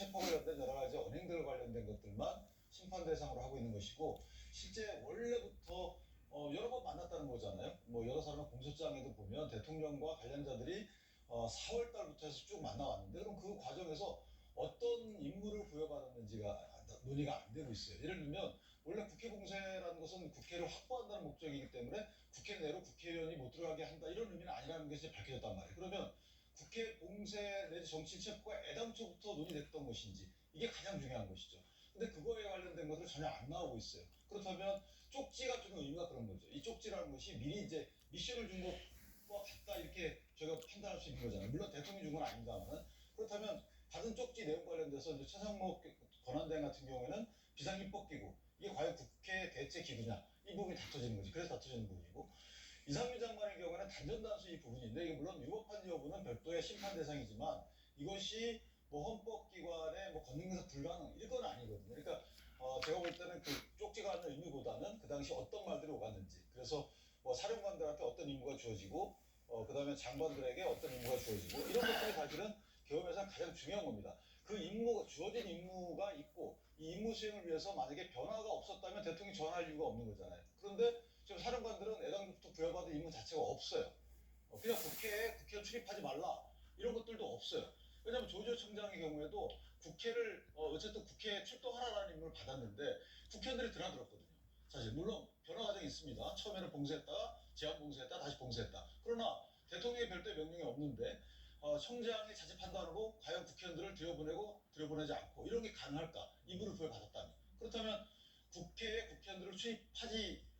체포 관련된 여러 가지 언행들 관련된 것들만 심판 대상으로 하고 있는 것이고, 실제 원래부터 여러 번 만났다는 거잖아요. 뭐 여러 사람의 공소장에도 보면 대통령과 관련자들이 4월 달부터 해서 쭉 만나왔는데, 그럼 그 과정에서 어떤 임무를 부여받았는지가 논의가 안 되고 있어요. 예를 들면 원래 국회 공세라는 것은 국회를 확보한다는 목적이기 때문에 국회 내로 국회의원이 못 들어가게 한다, 이런 의미는 아니라는 것이 밝혀졌단 말이에요. 그러면 국회 공세 내지 정치 체포가 애당초부터 논의됐던 것인지, 이게 가장 중요한 것이죠. 근데 그거에 관련된 것은 전혀 안 나오고 있어요. 그렇다면 쪽지가 주는 의미가 그런 거죠. 이 쪽지라는 것이 미리 이제 미션을 준 것과 같다, 이렇게 저희가 판단할 수 있는 거잖아요. 물론 대통령이 준 건 아닙니다만. 그렇다면 받은 쪽지 내용 관련돼서 이제 최상목 권한대행 같은 경우에는 비상입법기구, 이게 과연 국회 대체 기구냐, 이 부분이 다퉈지는 거지. 그래서 다퉈지는 부분이고, 이상민 장관의 경우에는 단전단수 이 부분인데, 이게 물론 위법한 여부는 별도의 심판 대상이지만 이것이 뭐 헌법기관의 뭐 권능에서 불가능, 이건 아니거든요. 그러니까 제가 볼 때는 그 쪽지가 하는 의미보다는 그 당시 어떤 말들이 오갔는지, 그래서 뭐 사령관들한테 어떤 임무가 주어지고 그 다음에 장관들에게 어떤 임무가 주어지고, 이런 것들이 사실은 계엄에서 가장 중요한 겁니다. 그 임무가 주어진 임무가 있고, 이 임무 수행을 위해서 만약에 변화가 없었다면 대통령이 전할 이유가 없는 거잖아요. 그런데 지금 사령관들은 애당부터 부여받은 임무 자체가 없어요. 그냥 국회에 출입하지 말라, 이런 것들도 없어요. 왜냐하면 조지오 청장의 경우에도 국회를 어쨌든 국회에 출동하라는 임무를 받았는데 국회의원들이 드나들었거든요. 사실 물론 변화 과정이 있습니다. 처음에는 봉쇄했다가 제한 봉쇄했다, 다시 봉쇄했다. 그러나 대통령의 별도의 명령이 없는데 청장의 자체 판단으로 과연 국회의원들을 들여보내고 들여보내지 않고 이런 게 가능할까? 임무를 부여받았다면. 그렇다면 국회에 국회의원들을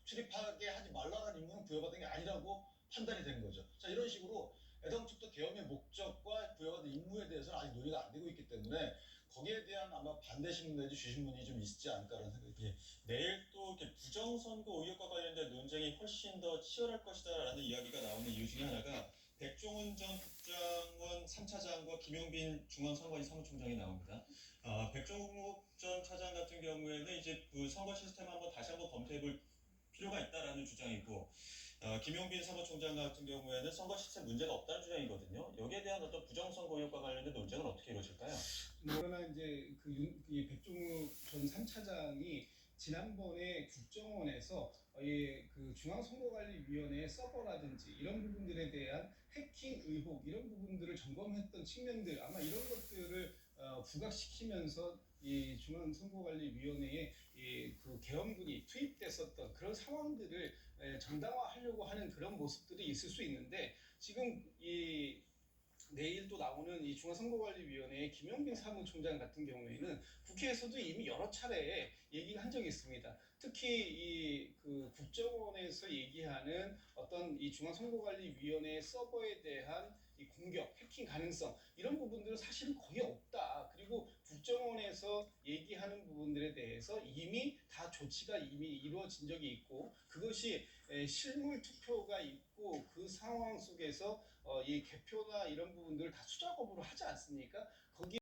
출입하게 하지 말라는 임무는 부여받은 게 아니라고 판단이 된 거죠. 자, 이런 식으로 애당초부터 계엄의 목적과 부여받은 임무에 대해서는 아직 논의가 안 되고 있기 때문에 거기에 대한 아마 반대 신문 내지 주신문이 좀 있지 않을까라는 생각이 듭니다. 내일 또 이렇게 부정선거 의혹과 관련된 논쟁이 훨씬 더 치열할 것이다라는 이야기가 나오는 이유 중에 하나가 백종원 전 국정원 3차장과 김용빈 중앙선관위 사무총장이 나옵니다. 백종원 전 차장 같은 경우에는 이제 그 선거 시스템 한번 다시 한번 검토해볼 필요가 있다라는 주장이고, 김용빈 사무총장 같은 경우에는 선거 시스템 문제가 없다는 주장이거든요. 여기에 대한 어떤 부정선거 의혹과 관련된 논쟁은 어떻게 이루어질까요? 그러나 이제 이 백종욱 전 3차장이 지난번에 국정원에서 그 중앙선거관리위원회 서버라든지 이런 부분들에 대한 해킹 의혹, 이런 부분들을 점검했던 측면들, 아마 이런 것들을 부각시키면서 이 중앙선거관리위원회에 그 계엄군이 투입됐었던 그런 상황들을 정당화하려고 하는 그런 모습들이 있을 수 있는데, 지금 내일 또 나오는 이 중앙선거관리위원회의 김용빈 사무총장 같은 경우에는 국회에서도 이미 여러 차례 얘기를 한 적이 있습니다. 특히 그 국정원에서 얘기하는 어떤 이 중앙선거관리위원회 서버에 대한 이 공격, 해킹 가능성, 이런 부분들은 사실은 거의 없다. 그리고 국정원에서 얘기하는 부분들에 대해서 이미 다 조치가 이미 이루어진 적이 있고, 그것이 실물 투표가 있고 그 상황 속에서 이 개표나 이런 부분들을 다 수작업으로 하지 않습니까?